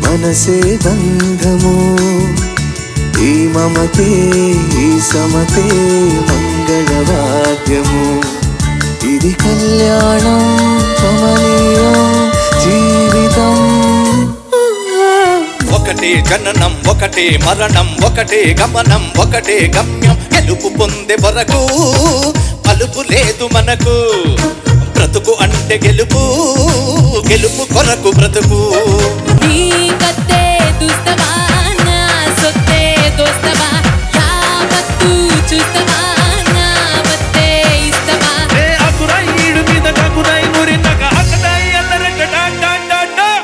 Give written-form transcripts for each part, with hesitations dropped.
మనసే బంధము ఈ మమతే ఈ సమతే మంగళవాద్యము ఇది కళ్యాణం కమనీయం జీవితం ఒకటే జననం ఒకటే మరణం ఒకటే గమనం ఒకటే గమ్యం గెలుపు పొందే వరకు పలుపు లేదు మనకు బ్రతుకు అంటే గెలుపు గెలుపు కొరకు బ్రతుకు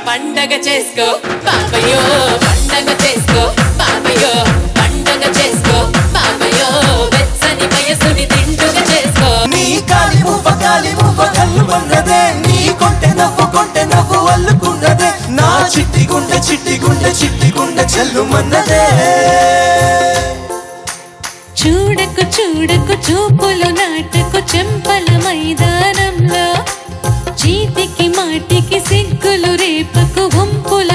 పండగ చేసుకో బాబయ్యో పండగ చేసుకో బాబయ్యో పండగ చేసుకో బాబయ్యో వెచ్చని వయసుని తిండుగా చేసుకో నీ కాలి మువ్వ కల్లుమన్నదే నీ కొంటె నవ్వు అల్లుకున్నదే నా చిట్టి గుండె చెల్లుమన్నదే చూడకు చూడకు చూపులు నాటకు చెంపల మైదానంలో చీటికి మాటికి సిగ్గులు రేపకు వంపుల